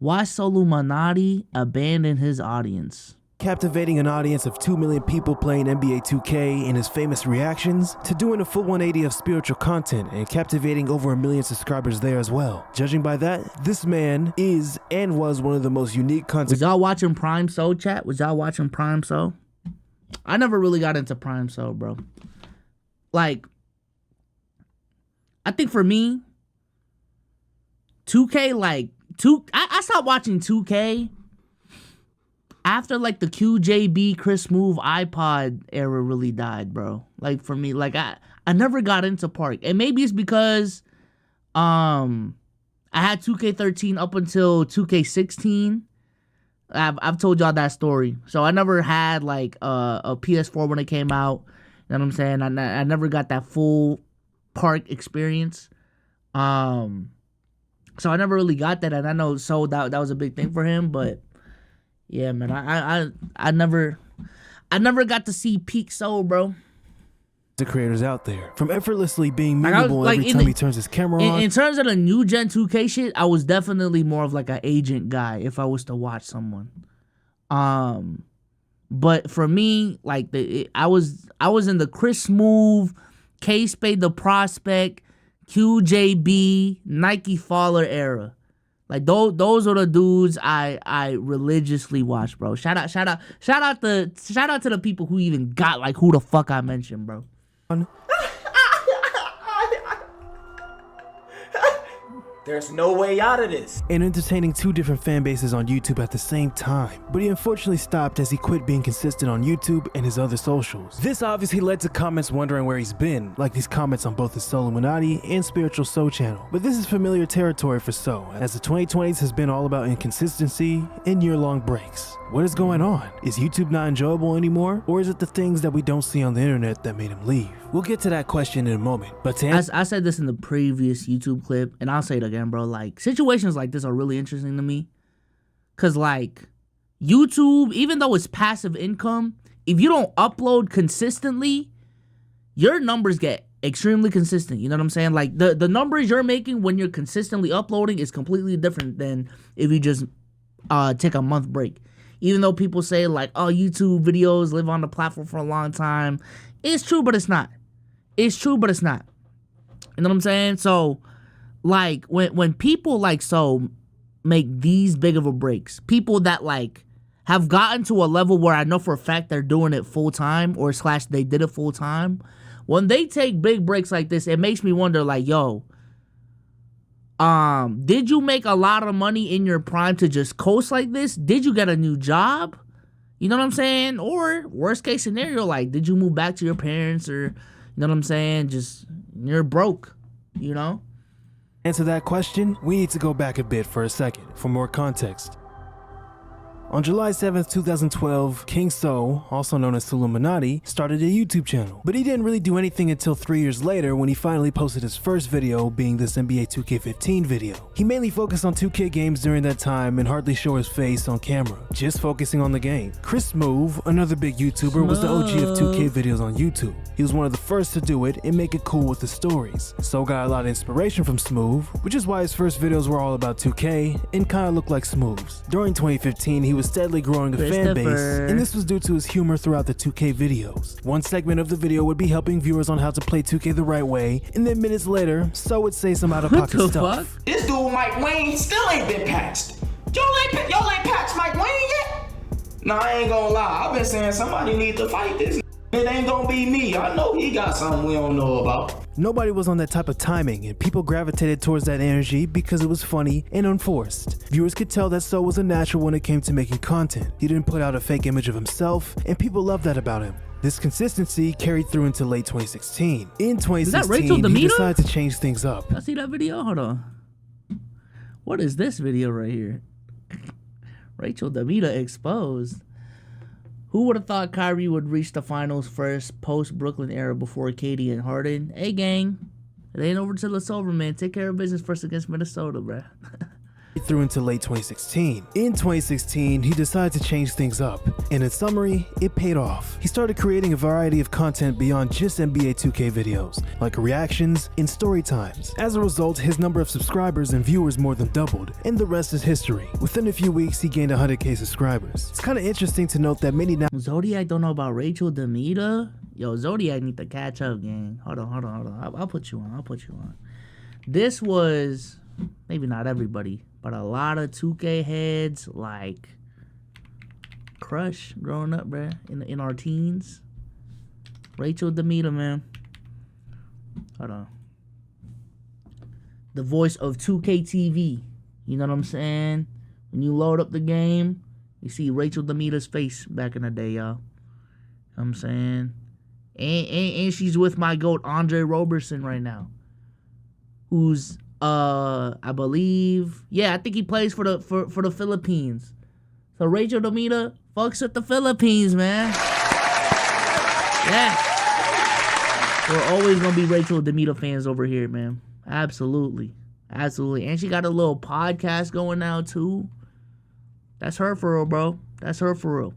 Why SoLLUMINATI abandoned his audience? Captivating an audience of 2 million people playing NBA 2K in his famous reactions, to doing a full 180 of spiritual content and captivating over 1 million subscribers there as well. Judging by that, this man is and was one of the most unique content. Was y'all watching Prime So, chat? Was y'all watching Prime So? I never really got into Prime So, bro. Like, I think for me, 2K, like, I stopped watching 2K after, like, the QJB Chris Move iPod era really died, bro. Like, for me, like, I never got into Park. And maybe it's because I had 2K13 up until 2K16. I've told y'all that story. So I never had, like, a PS4 when it came out. You know what I'm saying? I never got that full Park experience. So I never really got that. And I know so that was a big thing for him, but yeah, man, I never got to see peak Soul, bro. The creators out there, from effortlessly being memeable every time he turns his camera on. In terms of the new gen 2K shit, I was definitely more of like an agent guy if I was to watch someone. But for me, like I was in the Chris Move, K-Spade the Prospect, QJB, Nike Faller era. Like those are the dudes I religiously watch, bro. Shout out to the people who even got like who the fuck I mentioned, bro. There's no way out of this. And entertaining 2 different fan bases on YouTube at the same time. But he unfortunately stopped as he quit being consistent on YouTube and his other socials. This obviously led to comments wondering where he's been, like these comments on both his SoLLUMINATI and Spiritual So channel. But this is familiar territory for So, as the 2020s has been all about inconsistency and year-long breaks. What is going on? Is YouTube not enjoyable anymore? Or is it the things that we don't see on the internet that made him leave? We'll get to that question in a moment. But to I said this in the previous YouTube clip, and I'll say it again, bro. Like, situations like this are really interesting to me. Because, like, YouTube, even though it's passive income, if you don't upload consistently, your numbers get extremely consistent. You know what I'm saying? Like, the numbers you're making when you're consistently uploading is completely different than if you just take a month break. Even though people say, like, oh, YouTube videos live on the platform for a long time. It's true, but it's not. It's true, but it's not. You know what I'm saying? So, like, when people like So make these big of a breaks, people that, like, have gotten to a level where I know for a fact they're doing it full time or / they did it full time, when they take big breaks like this, it makes me wonder, like, yo, did you make a lot of money in your prime to just coast like this? Did you get a new job? You know what I'm saying? Or worst case scenario, like, did you move back to your parents, or, you know what I'm saying? Just, you're broke, you know? answer that question, we need to go back a bit for a second for more context. On July 7th, 2012, King So, also known as SoLLUMINATI, started a YouTube channel, but he didn't really do anything until 3 years later when he finally posted his first video, being this NBA 2K15 video. He mainly focused on 2K games during that time and hardly showed his face on camera, just focusing on the game. Chris Move, another big YouTuber, was the OG of 2K videos on YouTube. He was one of the first to do it and make it cool with the stories. So got a lot of inspiration from Smooth, which is why his first videos were all about 2K and kinda looked like Smooth's. During 2015, he was steadily growing a fan base, and this was due to his humor throughout the 2K videos. One segment of the video would be helping viewers on how to play 2K the right way, and then minutes later, So would say some out-of-pocket stuff. Fuck? This dude Mike Wayne still ain't been patched. Y'all ain't patched Mike Wayne yet? Nah, I ain't gonna lie. I've been saying somebody need to fight this. It ain't gonna be me. I know he got something we don't know about. Nobody was on that type of timing, and people gravitated towards that energy because it was funny and unforced. Viewers could tell that So was a natural when it came to making content. He didn't put out a fake image of himself, and people loved that about him. This consistency carried through into late 2016. In 2016, he decided to change things up. I see that video? Hold on. What is this video right here? Rachel Demita exposed. Who would have thought Kyrie would reach the finals first post-Brooklyn era before KD and Harden? Hey, gang. It ain't over till it's over, man. Take care of business first against Minnesota, bruh. through into late 2016. In 2016, he decided to change things up, and in summary, it paid off. He started creating a variety of content beyond just NBA 2K videos, like reactions and story times. As a result, his number of subscribers and viewers more than doubled, and the rest is history. Within a few weeks, he gained 100k subscribers. It's kind of interesting to note that many now Zodiac don't know about Rachel Demita. Yo, Zodiac need to catch up, gang. Hold on. I'll put you on. This was maybe not everybody, but a lot of 2K heads like crush growing up, bruh, in our teens. Rachel Demita, man. Hold on. The voice of 2K TV. You know what I'm saying? When you load up the game, you see Rachel Demita's face back in the day, y'all. You know what I'm saying? And she's with my GOAT, Andre Roberson, right now. Who's I believe, I think he plays for the Philippines. So Rachel Demita fucks with the Philippines, man. Yeah. We're always gonna be Rachel Demita fans over here, man. Absolutely. And she got a little podcast going now too. That's her for real, bro. That's her for real.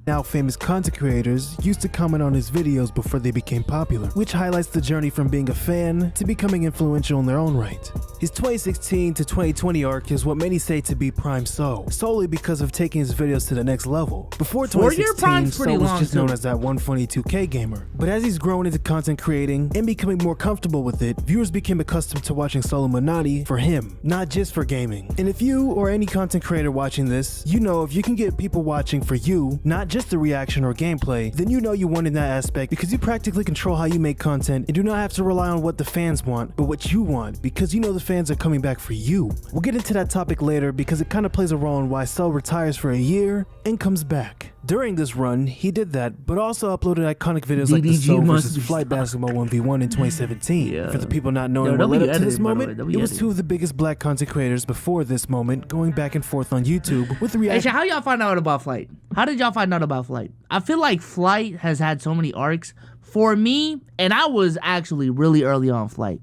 Now famous content creators used to comment on his videos before they became popular, which highlights the journey from being a fan to becoming influential in their own right. His 2016 to 2020 arc is what many say to be Prime So, solely because of taking his videos to the next level. Before 2016, So was just known as that one funny 2K gamer. But as he's grown into content creating and becoming more comfortable with it, viewers became accustomed to watching SoLLUMINATI for him, not just for gaming. And if you or any content creator watching this, you know if you can get people watching for you, not just the reaction or gameplay, then you know you won in that aspect because you practically control how you make content and do not have to rely on what the fans want, but what you want, because you know the fans are coming back for you. We'll get into that topic later because it kind of plays a role in why So retires for a year and comes back. During this run, he did that, but also uploaded iconic videos like the So versus Flight Basketball 1v1 in 2017. Yeah. For the people not knowing what led up to this moment, it was two of the biggest black content creators before this moment going back and forth on YouTube with reaction. Hey, how y'all find out about Flight? How did y'all find out about Flight? I feel like Flight has had so many arcs. For me, and I was actually really early on Flight.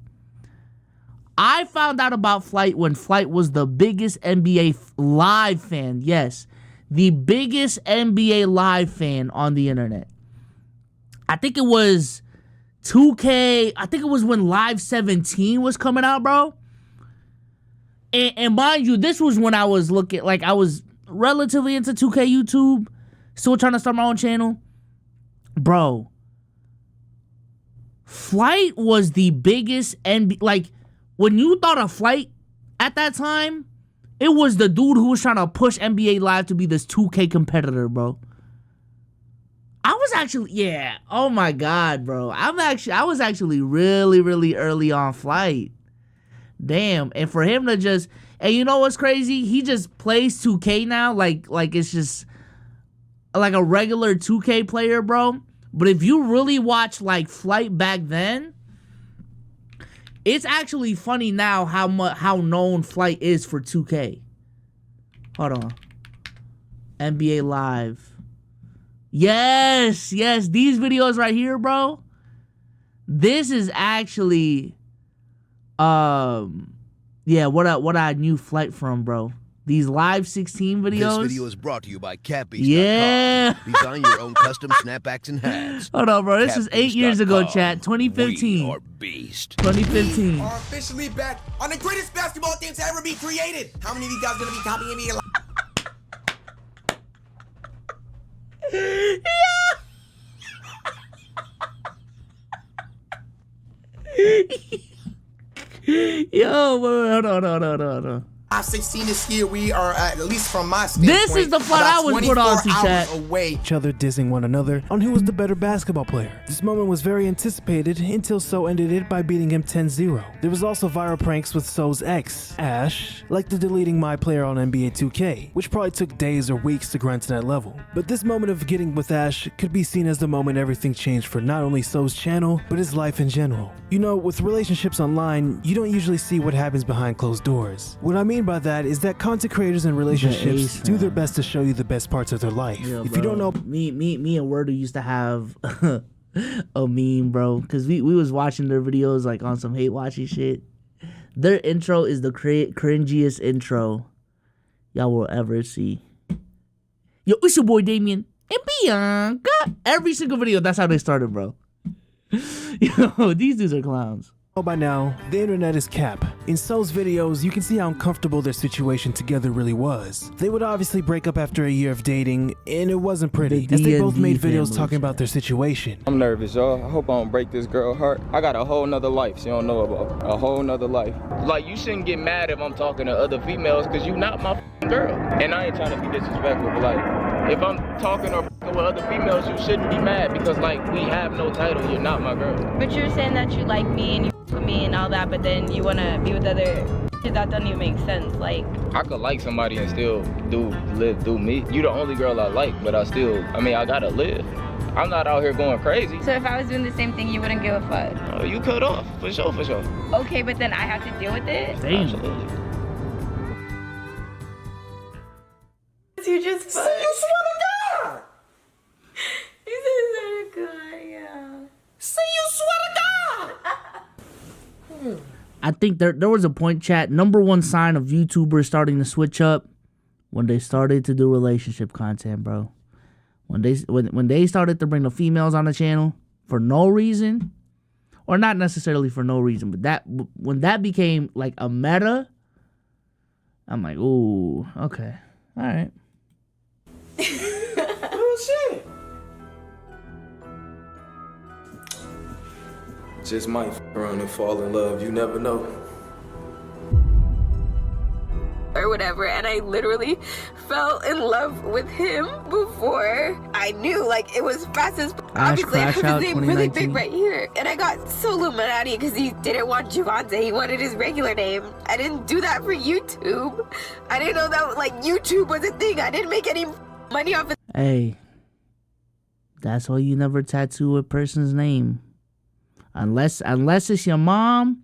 I found out about Flight when Flight was the biggest NBA live fan. Yes, the biggest NBA live fan on the internet. I think it was 2K. I think it was when Live 17 was coming out, bro. And mind you, this was when I was looking, like I was relatively into 2K YouTube. Still trying to start my own channel. Bro. Flight was the biggest NBA, like, when you thought of Flight at that time, it was the dude who was trying to push NBA Live to be this 2K competitor, bro. I was actually, oh my God, bro. I was actually really, really early on Flight. Damn. And for him to just, and you know what's crazy? He just plays 2K now, like it's just like a regular 2K player, bro. But if you really watch like Flight back then, it's actually funny now how known Flight is for 2K. Hold on. NBA Live. Yes, these videos right here, bro. This is actually what I knew Flight from, bro. These Live 16 videos. This video is brought to you by Cappies.com. Yeah. Design your own custom snapbacks and hats. Hold on, bro. This is 8 years ago, chat. 2015. We are beast. 2015. Are officially back on the greatest basketball theme to ever be created. How many of you guys gonna be copying me? Yo, hold on. 16 this year, we are at least from my standpoint. This is the flight I was put on to, chat. Away. Each other dissing one another on who was the better basketball player. This moment was very anticipated until So ended it by beating him 10-0. There was also viral pranks with So's ex, Ash, like the deleting my player on NBA 2K, which probably took days or weeks to grind to that level. But this moment of getting with Ash could be seen as the moment everything changed for not only So's channel, but his life in general. You know, with relationships online, you don't usually see what happens behind closed doars. What I mean by that is that content creators and relationships do their best to show you the best parts of their life. Yeah, if bro. you don't know, me and Wordle used to have a meme, bro, because we was watching their videos like on some hate watching shit. Their intro is the cringiest intro y'all will ever see. Yo, it's your boy Damien and Bianca. Every single video, that's how they started, bro. Yo, these dudes are clowns. Oh, by now, the internet is cap. In So's videos, you can see how uncomfortable their situation together really was. They would obviously break up after a year of dating, and it wasn't pretty, as they both made videos talking about their situation. I'm nervous, y'all. I hope I don't break this girl's heart. I got a whole nother life she don't know about. A whole nother life. Like, you shouldn't get mad if I'm talking to other females, because you not my girl. And I ain't trying to be disrespectful, but like, if I'm talking or with other females, you shouldn't be mad, because like, we have no title. You're not my girl. But you're saying that you like me and you with me and all that, but then you want to be with other shit. That doesn't even make sense. Like, I could like somebody and still do me. You the only girl I like, but I gotta live. I'm not out here going crazy. so if I was doing the same thing, you wouldn't give a fuck? You cut off, for sure. Okay, but then I have to deal with it? Damn. Absolutely. You just fuck. You swear to God. You said so good, yeah. Say you swear to God. I think there was a point, chat. Number one sign of YouTubers starting to switch up when they started to do relationship content, bro. When they started to bring the females on the channel for no reason, or not necessarily for no reason, but when that became like a meta, I'm like, ooh, okay, all right. Real shit. Just might run and fall in love. You never know. Or whatever, and I literally fell in love with him before I knew. Like, it was fast as obviously I Crash have Out his name really 2019. big right here, and I got SoLLUMINATI because he didn't want Javante. He wanted his regular name. I didn't do that for YouTube. I didn't know that like YouTube was a thing. I didn't make any money off of. Hey, that's why you never tattoo a person's name, unless it's your mom,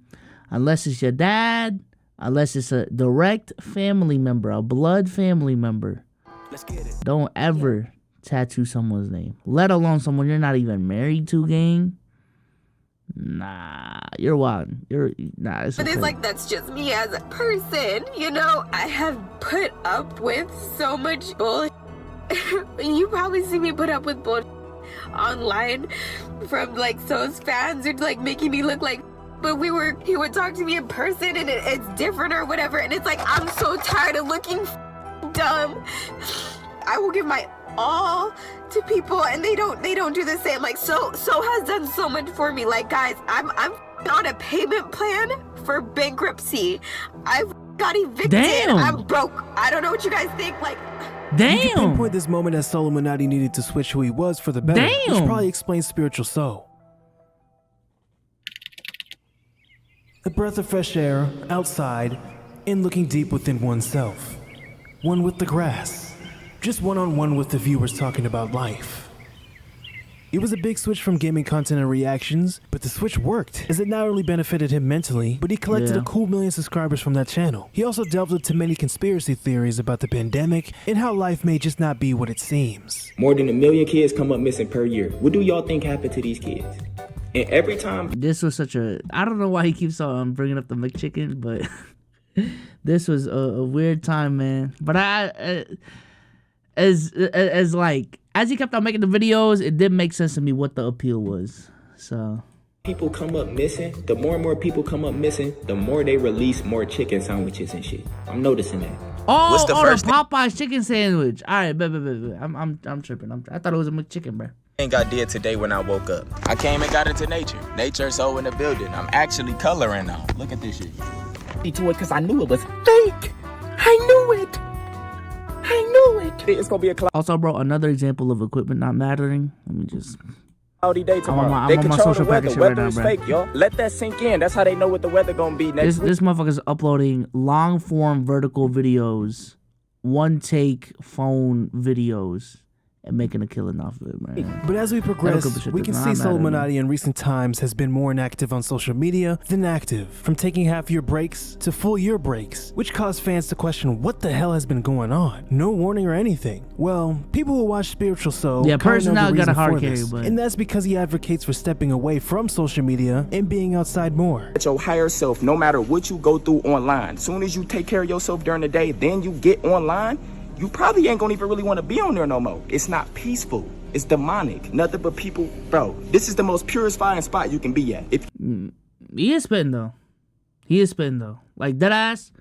unless it's your dad. Unless it's a direct family member, a blood family member. Let's get it. Don't ever tattoo someone's name. Let alone someone you're not even married to, gang. Nah, you're wild. It's But okay. it's like, that's just me as a person, you know? I have put up with so much bullshit. You probably see me put up with bullshit online from like So's fans, or like making me look like, but he would talk to me in person and it's different or whatever, and it's like, I'm so tired of looking dumb. I will give my all to people and they don't do the same. Like, So has done so much for me. Like, guys, I'm on a payment plan for bankruptcy. I've got evicted. Damn. I'm broke. I don't know what you guys think. Like, You can Damn. pinpoint this moment as SoLLUMINATI needed to switch who he was for the better, which Damn. probably explains spiritual So. A breath of fresh air, outside, and looking deep within oneself. One with the grass. Just one-on-one with the viewers talking about life. It was a big switch from gaming content and reactions, but the switch worked, as it not only benefited him mentally, but he collected Yeah. a cool 1 million subscribers from that channel. He also delved into many conspiracy theories about the pandemic and how life may just not be what it seems. More than 1 million kids come up missing per year. What do y'all think happened to these kids? And every time This was such a... I don't know why he keeps on bringing up the McChicken, but this was a weird time, man. But as he kept on making the videos, it did make sense to me what the appeal was. So... people come up missing, the more and more people come up missing, the more they release more chicken sandwiches and shit. I'm noticing that. Oh, What's the the first thing- Popeye's chicken sandwich. All right, bet. I'm tripping. I thought it was a McChicken, bro. Thing I did today when I woke up. I came and got into nature. Nature's so in the building. I'm actually coloring now. Look at this shit. To it because I knew it was fake. I knew it. It's gonna be a Also, bro, another example of equipment not mattering. Let me just... cloudy day tomorrow. I'm they on my control social the weather. package right Weather now, is bro. fake, y'all. Let that sink in. That's how they know what the weather gonna be next week. This motherfucker's uploading long-form vertical videos, one-take phone videos, and making a killing off of it, man. But as we progress, we can see SoLLUMINATI in recent times has been more inactive on social media than active, from taking half-year breaks to full-year breaks, which caused fans to question what the hell has been going on. No warning or anything. Well, people who watch Spiritual So personality got a hard carry, but and that's because he advocates for stepping away from social media and being outside more. Your higher self, no matter what you go through online, soon as you take care of yourself during the day, then you get online, you probably ain't gonna even really want to be on there no more. It's not peaceful. It's demonic. Nothing but people, bro. This is the most purifying spot you can be at. He is spitting though. Like dead ass.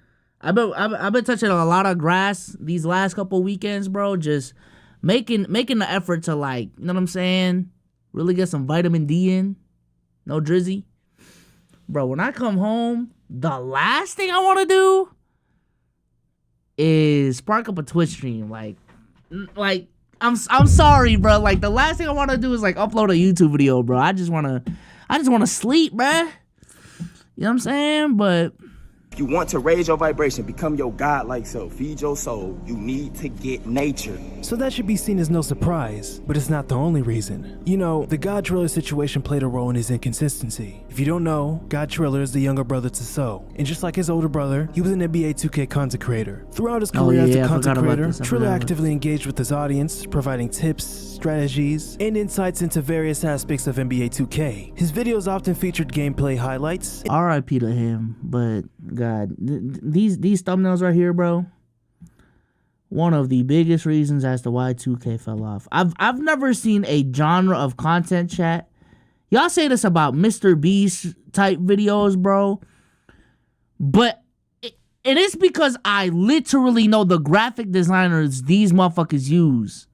I've been touching a lot of grass these last couple weekends, bro. Just making the effort to, like, you know what I'm saying, really get some vitamin D in. No drizzy. Bro, when I come home, the last thing I want to do is spark up a Twitch stream. Like I'm sorry, bro. Like, the last thing I want to do is, like, upload a YouTube video, bro. I just want to sleep, bruh. You know what I'm saying? But you want to raise your vibration, become your God-like self, feed your soul, you need to get nature. So that should be seen as no surprise, but it's not the only reason. You know, the God Triller situation played a role in his inconsistency. If you don't know, God Triller is the younger brother to So, and just like his older brother, he was an NBA 2K content creator. Throughout his career as a content creator, Triller actively engaged with his audience, providing tips, strategies, and insights into various aspects of NBA 2K. His videos often featured gameplay highlights. R.I.P. to him, but God, these thumbnails right here, bro, one of the biggest reasons as to why 2K fell off. I've never seen a genre of content, chat. Y'all say this about Mr. Beast type videos, bro, but it is because I literally know the graphic designers these motherfuckers use.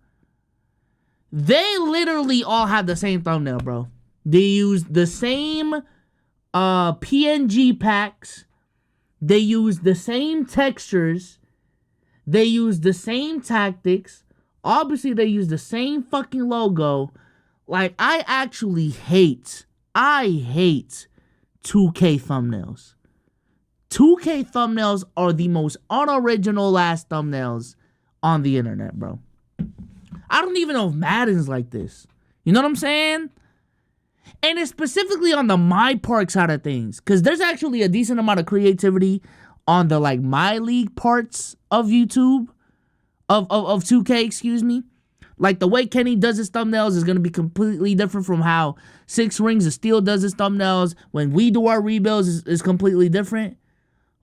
They literally all have the same thumbnail, bro. They use the same PNG packs. They use the same textures. They use the same tactics. Obviously, they use the same fucking logo. Like, I hate 2K thumbnails. 2K thumbnails are the most unoriginal ass thumbnails on the internet, bro. I don't even know if Madden's like this. You know what I'm saying? And it's specifically on the My Park side of things, because there's actually a decent amount of creativity on the, like, My League parts of YouTube, of 2K, excuse me. Like, the way Kenny does his thumbnails is going to be completely different from how Six Rings of Steel does his thumbnails. When we do our rebuilds is completely different.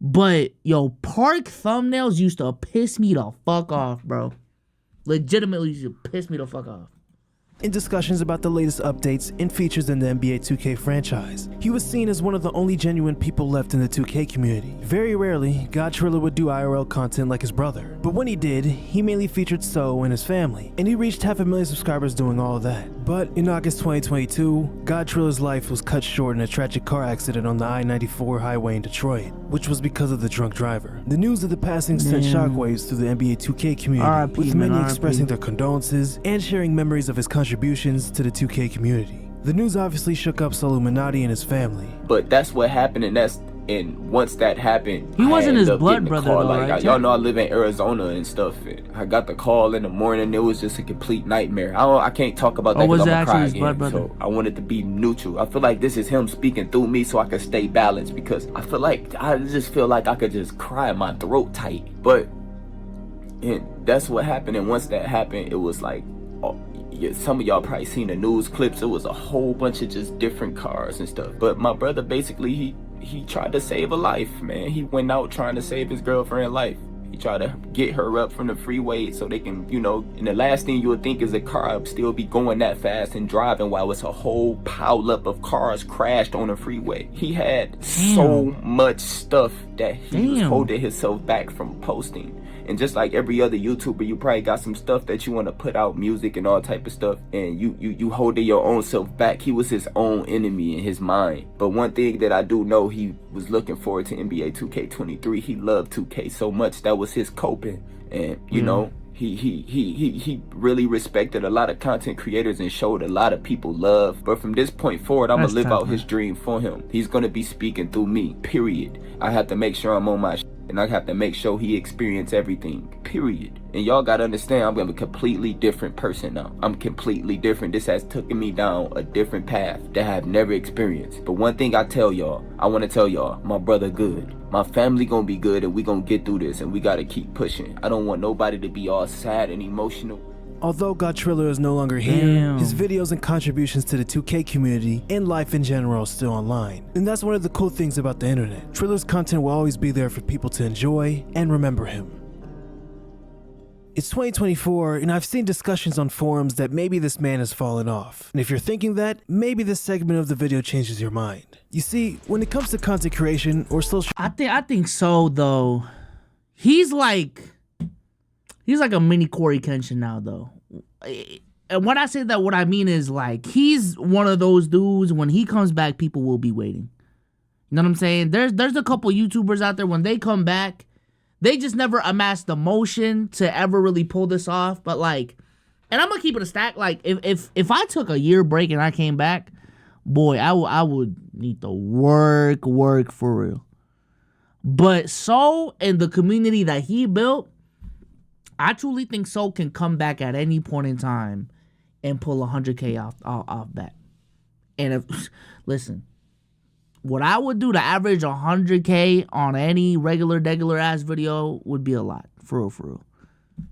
But, yo, Park thumbnails used to piss me the fuck off, bro. Legitimately used to piss me the fuck off. In discussions about the latest updates and features in the NBA 2K franchise, he was seen as one of the only genuine people left in the 2K community. Very rarely, God Triller would do IRL content like his brother, but when he did, he mainly featured So and his family, and he reached 500,000 subscribers doing all of that. But in August 2022, God Triller's life was cut short in a tragic car accident on the I-94 highway in Detroit, which was because of the drunk driver. The news of the passing sent shockwaves through the NBA 2K community, with many expressing their condolences and sharing memories of his contributions to the 2K community. The news obviously shook up SoLLUMINATI and his family. But that's what happened, and once that happened, he wasn't his blood brother, though, like, y'all know I live in Arizona and stuff. And I got the call in the morning. It was just a complete nightmare. I can't talk about that because I'm gonna cry again. So I wanted to be neutral. I feel like this is him speaking through me, so I can stay balanced, because I just feel like I could just cry my throat tight. But and that's what happened. And once that happened, it was like, some of y'all probably seen the news clips. It was a whole bunch of just different cars and stuff. But my brother, basically, he tried to save a life, man. He went out trying to save his girlfriend's life. He tried to get her up from the freeway so they can, you know, and the last thing you would think is a car still be going that fast and driving while it's a whole pile up of cars crashed on the freeway. He had so much stuff that he was holding himself back from posting. And just like every other YouTuber, you probably got some stuff that you want to put out, music and all type of stuff, and you holding your own self back. He was his own enemy in his mind. But one thing that I do know, he was looking forward to NBA 2K23. He loved 2K so much. That was his coping. And you know, he really respected a lot of content creators and showed a lot of people love. But from this point forward, I'm gonna live out his dream for him. He's gonna be speaking through me, period. I have to make sure I'm on my shit and I have to make sure he experience everything, period. And y'all gotta understand, I'm a completely different person now. I'm completely different. This has taken me down a different path that I have never experienced. But one thing I tell y'all, I wanna tell y'all, my brother good. My family gonna be good, and we gonna get through this, and we gotta keep pushing. I don't want nobody to be all sad and emotional. Although God Triller is no longer here, his videos and contributions to the 2K community and life in general are still online. And that's one of the cool things about the internet. Triller's content will always be there for people to enjoy and remember him. It's 2024, and I've seen discussions on forums that maybe this man has fallen off. And if you're thinking that, maybe this segment of the video changes your mind. You see, when it comes to content creation or social... I think so, though. He's like a mini Corey Kenshin now, though. And when I say that, what I mean is, like, he's one of those dudes, when he comes back, people will be waiting. You know what I'm saying? There's a couple YouTubers out there, when they come back, they just never amassed the motion to ever really pull this off. But, like, and I'm gonna keep it a stack. Like, if I took a year break and I came back, boy, I would need to work for real. But So and the community that he built, I truly think So can come back at any point in time and pull 100K off that. And if, listen, what I would do to average 100K on any regular ass video would be a lot, for real.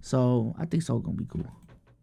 So I think So gonna be cool.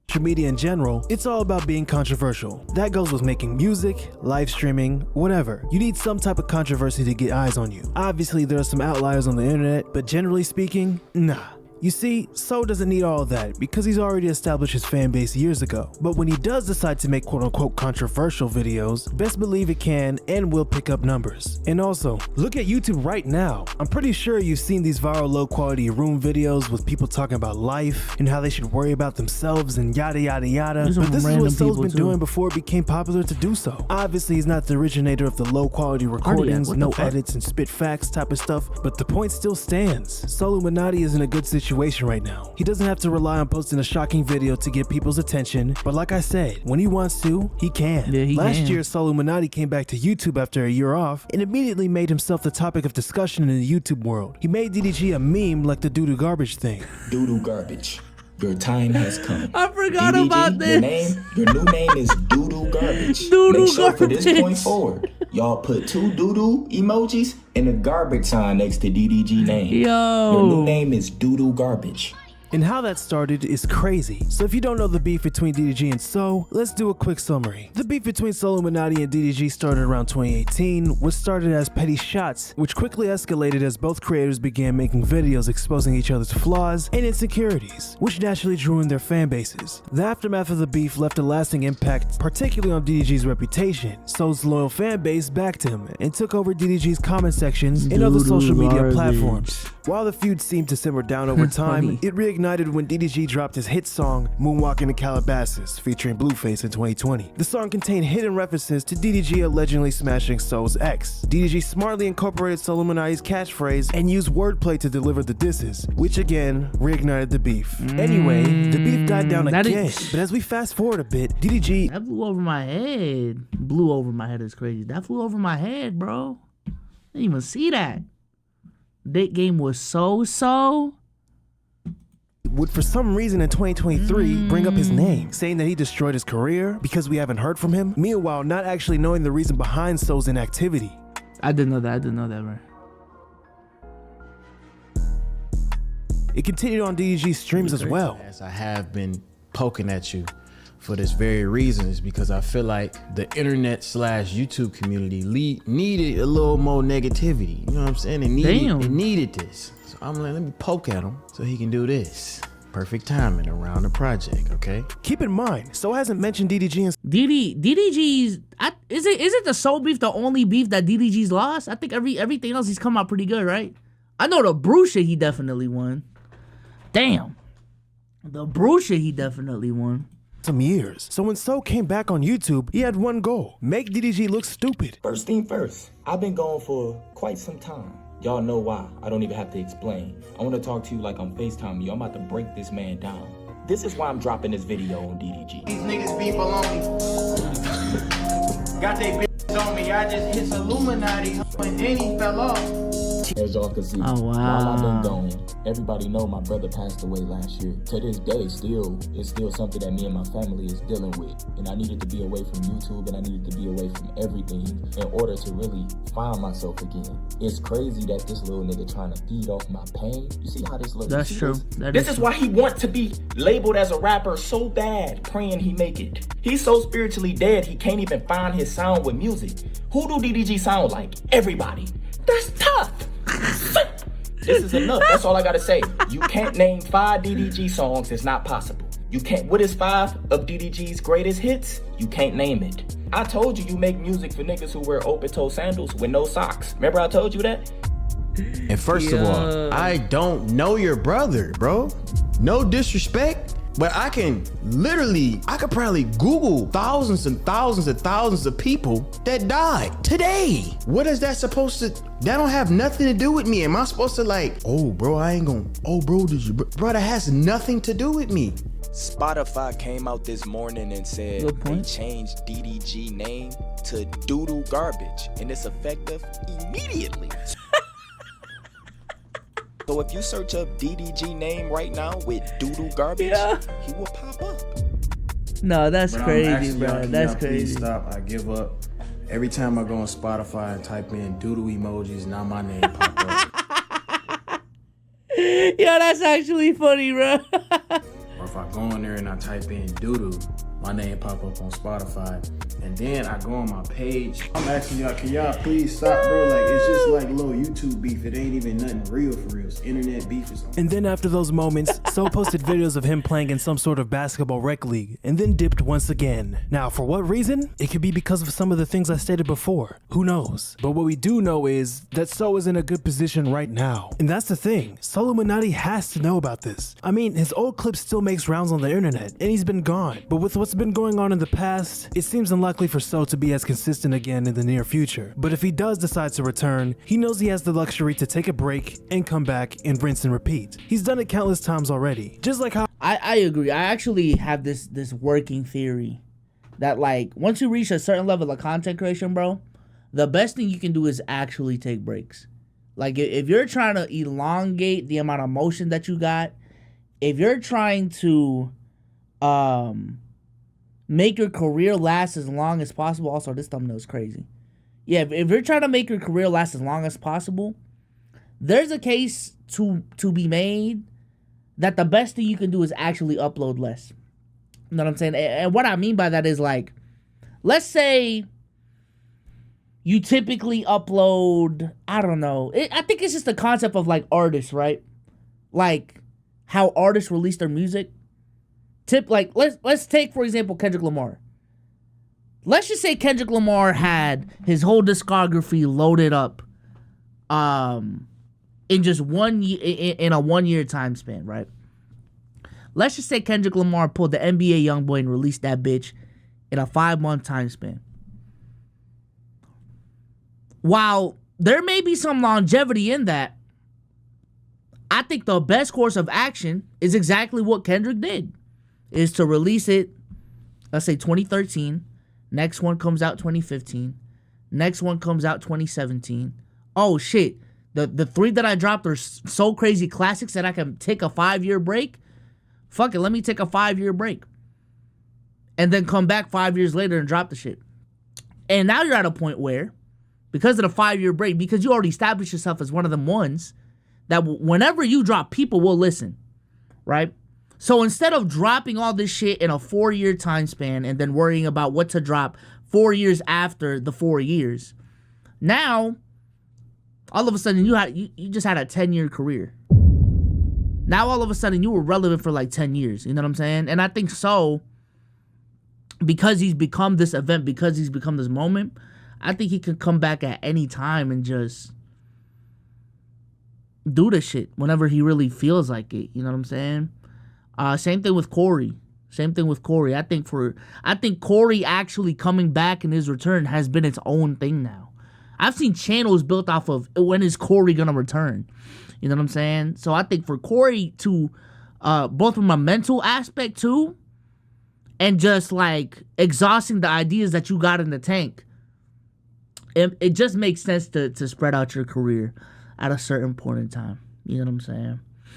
Social media in general, it's all about being controversial. That goes with making music, live streaming, whatever. You need some type of controversy to get eyes on you. Obviously, there are some outliers on the internet, but generally speaking, nah. You see, So doesn't need all of that because he's already established his fan base years ago. But when he does decide to make quote-unquote controversial videos, best believe it can and will pick up numbers. And also, look at YouTube right now. I'm pretty sure you've seen these viral low-quality room videos with people talking about life and how they should worry about themselves and yada yada yada. But this is what So's been doing before it became popular to do so. Obviously, he's not the originator of the low-quality recordings, no edits and spit facts type of stuff, but the point still stands. SoLLUMINATI is in a good situation right now. He doesn't have to rely on posting a shocking video to get people's attention, but like I said, when he wants to, he can. Yeah, Last year, SoLLUMINATI came back to YouTube after a year off and immediately made himself the topic of discussion in the YouTube world. He made DDG a meme like the doo-doo garbage thing. Doo-doo garbage. Your time has come. I forgot DDG, about this. Your new name is Doo-doo Garbage. Doo-doo Make sure garbage. for this point forward, y'all put 2 doo-doo emojis and a garbage sign next to DDG name. Yo. Your new name is Doo-doo Garbage. And how that started is crazy. So if you don't know the beef between DDG and So, let's do a quick summary. The beef between SoLLUMINATI and DDG started around 2018, which started as petty shots, which quickly escalated as both creators began making videos exposing each other's flaws and insecurities, which naturally drew in their fan bases. The aftermath of the beef left a lasting impact, particularly on DDG's reputation. So's loyal fan base backed him and took over DDG's comment sections and other social media platforms. While the feud seemed to simmer down over time, it reignited when DDG dropped his hit song, Moonwalking to Calabasas, featuring Blueface in 2020. The song contained hidden references to DDG allegedly smashing So's ex. DDG smartly incorporated SoLLUMINATI's catchphrase and used wordplay to deliver the disses, which again reignited the beef. Anyway, the beef died down again, but as we fast forward a bit, DDG... That blew over my head. Blew over my head is crazy. That flew over my head, bro. I didn't even see that. That game was so would for some reason in 2023 bring up his name, saying that he destroyed his career because we haven't heard from him, meanwhile not actually knowing the reason behind So's inactivity. I didn't know that, man. It continued on DDG's streams as well. As I have been poking at you for this very reason, is because I feel like the internet / YouTube community needed a little more negativity. You know what I'm saying? It needed this. So I'm like, let me poke at him so he can do this. Perfect timing around the project, okay? Keep in mind, So hasn't mentioned DDG and DDG's. Is it the So beef the only beef that DDG's lost? I think everything else he's come out pretty good, right? I know the Brew shit he definitely won. Damn, the Brew shit he definitely won. Some years. So when So came back on YouTube, he had one goal: make DDG look stupid. First thing first, I've been gone for quite some time. Y'all know why. I don't even have to explain. I want to talk to you like I'm FaceTiming you. I'm about to break this man down. This is why I'm dropping this video on DDG. These niggas be below me. Got they bitches on me. I just hit SoLLUMINATI and then he fell off. As y'all can see, oh, wow. while I've been gone, everybody know my brother passed away last year. To this day, it's still something that me and my family is dealing with. And I needed to be away from YouTube, and I needed to be away from everything in order to really find myself again. It's crazy that this little nigga trying to feed off my pain. You see how this looks? That's true. This is why he wants to be labeled as a rapper so bad, praying he make it. He's so spiritually dead, he can't even find his sound with music. Who do DDG sound like? Everybody. That's tough. This is enough. That's all I gotta say. You can't name 5 DDG songs. It's not possible. You can't. What is 5 of DDG's greatest hits? You can't name it. I told you you make music for niggas who wear open-toe sandals with no socks. Remember I told you that? And first of all, I don't know your brother, bro. No disrespect, but I could probably Google thousands and thousands and thousands of people that died today. What is that supposed to, that don't have nothing to do with me. Am I supposed to like, oh bro, bro, that has nothing to do with me. Spotify came out this morning and said they changed DDG name to Doodoo Garbage, and it's effective immediately. So if you search up DDG name right now with Doodoo Garbage, he will pop up. No, that's crazy, bro. That's crazy. Please stop. I give up. Every time I go on Spotify and type in doodoo emojis, now my name pop up. Yo, that's actually funny, bro. Or if I go on there and I type in doodoo, my name pop up on Spotify, and then I go on my page. I'm asking y'all, can y'all please stop, bro? Like, it's just like little YouTube beef. It ain't even nothing real for real. It's internet beef or something. And then after those moments, So posted videos of him playing in some sort of basketball rec league, and then dipped once again. Now, for what reason? It could be because of some of the things I stated before. Who knows? But what we do know is that So is in a good position right now. And that's the thing. SoLLUMINATI has to know about this. I mean, his old clip still makes rounds on the internet, and he's been gone. But with what's been going on in the past, it seems unlikely for So to be as consistent again in the near future. But if he does decide to return, he knows he has the luxury to take a break and come back and rinse and repeat. He's done it countless times already. Just like how I agree. I actually have this working theory that, like, once you reach a certain level of content creation, bro, the best thing you can do is actually take breaks. Like, if you're trying to elongate the amount of motion that you got, if you're trying to make your career last as long as possible. Also, this thumbnail is crazy. Yeah, if you're trying to make your career last as long as possible, there's a case to be made that the best thing you can do is actually upload less. You know what I'm saying? And what I mean by that is, like, let's say you typically upload, I don't know. I think it's just the concept of, like, artists, right? Like, how artists release their music. Like, let's take, for example, Kendrick Lamar. Let's just say Kendrick Lamar had his whole discography loaded up in just 1 year, in a 1 year time span, right? Let's just say Kendrick Lamar pulled the NBA YoungBoy and released that bitch in a 5-month time span. While there may be some longevity in that, I think the best course of action is exactly what Kendrick did. Is to release it, let's say 2013. Next one comes out 2015. Next one comes out 2017. Oh shit. The 3 that I dropped are so crazy classics that I can take a 5-year break. Fuck it, let me take a 5-year break. And then come back 5 years later and drop the shit. And now you're at a point where, because of the 5-year break, because you already established yourself as one of them ones, that whenever you drop, people will listen. Right? So instead of dropping all this shit in a 4-year time span and then worrying about what to drop 4 years after the 4 years, now all of a sudden you just had a 10-year career. Now all of a sudden you were relevant for like 10 years. You know what I'm saying? And I think So, because he's become this event, because he's become this moment, I think he can come back at any time and just do the shit whenever he really feels like it. You know what I'm saying? Same thing with Corey. I think Corey actually coming back in his return has been its own thing now. I've seen channels built off of when is Corey gonna return. You know what I'm saying? So I think for Corey to, both from a mental aspect too, and just like exhausting the ideas that you got in the tank, it just makes sense to spread out your career. at a certain point in time. You know what I'm saying?